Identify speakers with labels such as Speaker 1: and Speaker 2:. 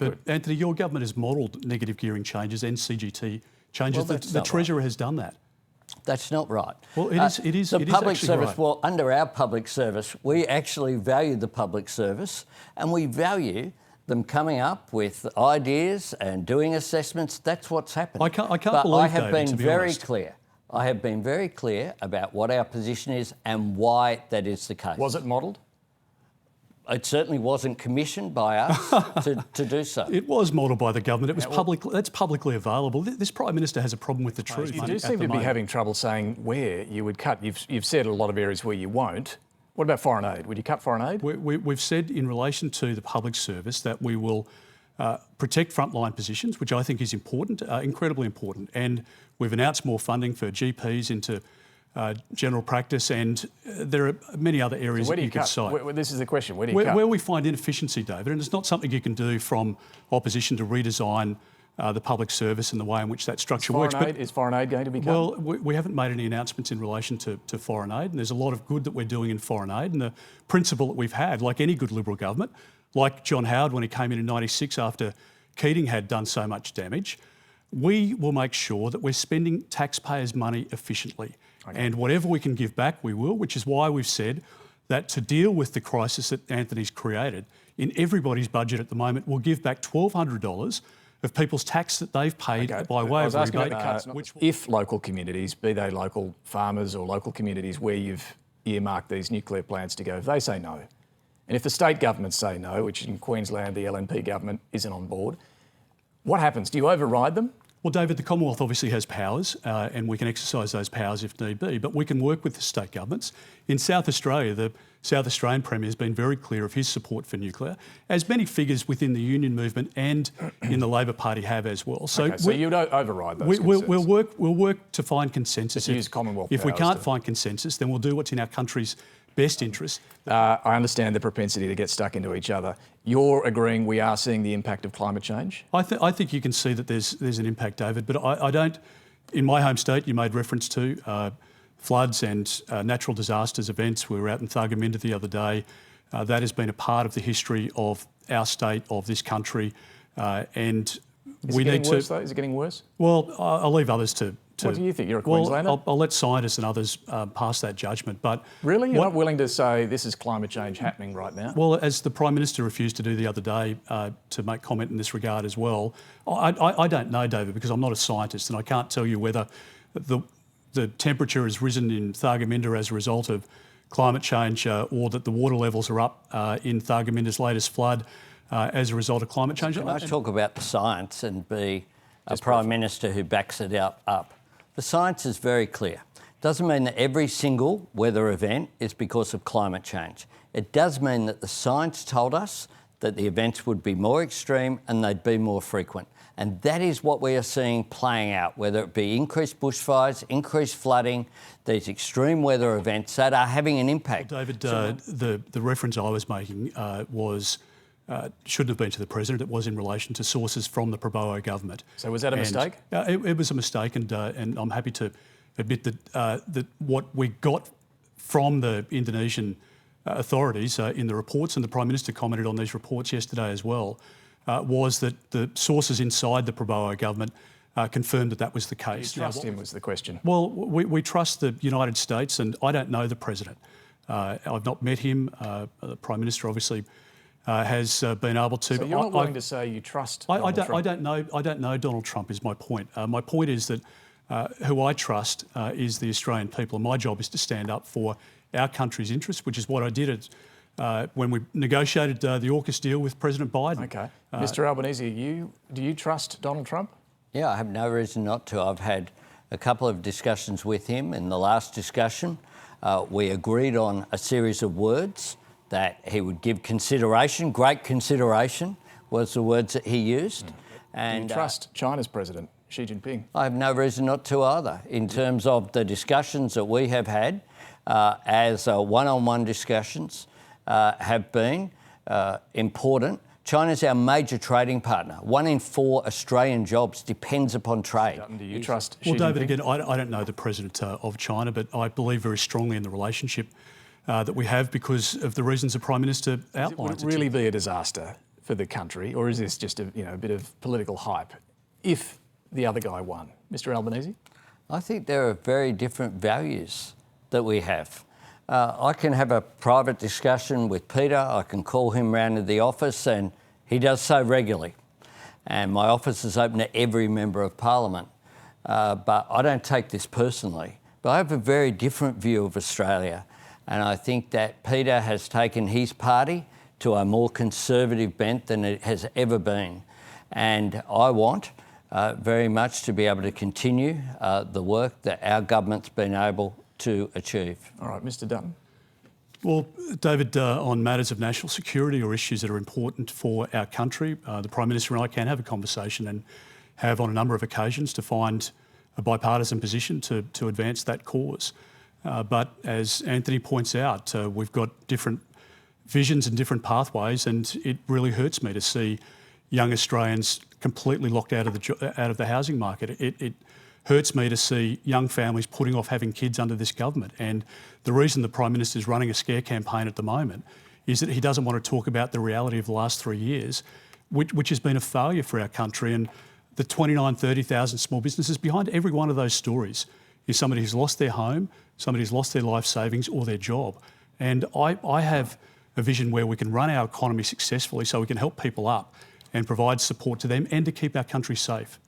Speaker 1: But Anthony, your government has modelled negative gearing changes and CGT changes.
Speaker 2: Well,
Speaker 1: the Treasurer has done that.
Speaker 2: That's not right.
Speaker 1: Well, it is.
Speaker 2: The public
Speaker 1: actually
Speaker 2: service.
Speaker 1: right.
Speaker 2: Well, under our public service, we actually value the public service, and we value them coming up with ideas and doing assessments. That's what's happened.
Speaker 1: I can't
Speaker 2: but
Speaker 1: believe,
Speaker 2: I have
Speaker 1: David,
Speaker 2: been
Speaker 1: to be
Speaker 2: very
Speaker 1: honest.
Speaker 2: clear. I have been very clear about what our position is and why that is the case.
Speaker 3: Was it modelled?
Speaker 2: It certainly wasn't commissioned by us to do so.
Speaker 1: It was modelled by the government. It was that's publicly available. This Prime Minister has a problem with the truth.
Speaker 3: You do seem to be having trouble saying where you would cut. You've said a lot of areas where you won't. What about foreign aid? Would you cut foreign aid?
Speaker 1: We've said in relation to the public service that we will protect frontline positions, which I think is important, incredibly important. And we've announced more funding for GPs into general practice, and there are many other areas
Speaker 3: so where do
Speaker 1: you could cite.
Speaker 3: This is the question. Where do you cut?
Speaker 1: Where we find inefficiency, David, and it's not something you can do from opposition to redesign the public service and the way in which that structure works.
Speaker 3: Is foreign aid going to be cut?
Speaker 1: Well, we haven't made any announcements in relation to foreign aid, and there's a lot of good that we're doing in foreign aid. And the principle that we've had, like any good Liberal government, like John Howard when he came in '96 after Keating had done so much damage, we will make sure that we're spending taxpayers' money efficiently. Okay. And whatever we can give back, we will, which is why we've said that to deal with the crisis that Anthony's created, in everybody's budget at the moment, we'll give back $1,200 of people's tax that they've paid by way of rebate.
Speaker 3: If local communities, be they local farmers or local communities where you've earmarked these nuclear plants to go, if they say no, and if the state governments say no, which in Queensland the LNP government isn't on board, what happens? Do you override them?
Speaker 1: Well, David, the Commonwealth obviously has powers and we can exercise those powers if need be, but we can work with the state governments. In South Australia, the South Australian Premier has been very clear of his support for nuclear, as many figures within the union movement and in the Labor Party have as well. So
Speaker 3: you'd override those concerns?
Speaker 1: We'll work to find consensus.
Speaker 3: Use Commonwealth
Speaker 1: if we
Speaker 3: powers
Speaker 1: can't find consensus, then we'll do what's in our country's best interest.
Speaker 3: I understand the propensity to get stuck into each other. You're agreeing we are seeing the impact of climate change?
Speaker 1: I think you can see that there's an impact, David, but I don't. In my home state, you made reference to floods and natural disasters events. We were out in Thargomindah the other day. That has been a part of the history of our state, of this country, and we need to.
Speaker 3: Is it getting worse?
Speaker 1: Well, I'll leave others to.
Speaker 3: What do you think? You're a Queenslander?
Speaker 1: I'll let scientists and others pass that judgment. But
Speaker 3: really, you're not willing to say this is climate change happening right now?
Speaker 1: Well, as the Prime Minister refused to do the other day, to make comment in this regard as well, I don't know, David, because I'm not a scientist and I can't tell you whether the temperature has risen in Thargomindah as a result of climate change or that the water levels are up in Thargomindah's latest flood as a result of climate change.
Speaker 2: Can I talk about the science and be a Prime Minister who backs it up? The science is very clear. It doesn't mean that every single weather event is because of climate change. It does mean that the science told us that the events would be more extreme and they'd be more frequent. And that is what we are seeing playing out, whether it be increased bushfires, increased flooding, these extreme weather events that are having an impact.
Speaker 1: Well, David, the reference I was making was shouldn't have been to the President. It was in relation to sources from the Prabowo government.
Speaker 3: So was that a mistake?
Speaker 1: It was a mistake, and I'm happy to admit that what we got from the Indonesian authorities in the reports, and the Prime Minister commented on these reports yesterday as well, was that the sources inside the Prabowo government confirmed that was the case.
Speaker 3: Do you trust him was the question?
Speaker 1: Well, we trust the United States, and I don't know the President. I've not met him. The Prime Minister obviously has been able to.
Speaker 3: So you're not willing to say you trust Donald Trump?
Speaker 1: I don't know Donald Trump is my point. My point is that who I trust is the Australian people, and my job is to stand up for our country's interests, which is what I did when we negotiated the AUKUS deal with President Biden.
Speaker 3: Okay. Mr Albanese, do you trust Donald Trump?
Speaker 2: Yeah, I have no reason not to. I've had a couple of discussions with him. In the last discussion, we agreed on a series of words that he would give consideration. Great consideration was the words that he used.
Speaker 3: And do you trust China's president, Xi Jinping?
Speaker 2: I have no reason not to either. In terms of the discussions that we have had, as one-on-one discussions have been important. China's our major trading partner. 1 in 4 Australian jobs depends upon trade.
Speaker 3: Dutton, do you trust Xi Jinping?
Speaker 1: Well, David, again, I don't know the President of China, but I believe very strongly in the relationship that we have because of the reasons the Prime Minister outlined.
Speaker 3: Would it really be a disaster for the country, or is this just a bit of political hype if the other guy won? Mr. Albanese?
Speaker 2: I think there are very different values that we have. I can have a private discussion with Peter. I can call him round to the office, and he does so regularly. And my office is open to every member of Parliament. But I don't take this personally. But I have a very different view of Australia. And I think that Peter has taken his party to a more conservative bent than it has ever been. And I want very much to be able to continue the work that our government's been able to achieve.
Speaker 3: All right, Mr. Dutton.
Speaker 1: Well, David, on matters of national security or issues that are important for our country, the Prime Minister and I can have a conversation and have on a number of occasions to find a bipartisan position to advance that cause. But as Anthony points out, we've got different visions and different pathways, and it really hurts me to see young Australians completely locked out of the housing market. It hurts me to see young families putting off having kids under this government. And the reason the Prime Minister is running a scare campaign at the moment is that he doesn't want to talk about the reality of the last 3 years, which has been a failure for our country. And the 29,000, 30,000 small businesses, behind every one of those stories is somebody who's lost their home, somebody who's lost their life savings or their job. And I have a vision where we can run our economy successfully so we can help people up and provide support to them and to keep our country safe.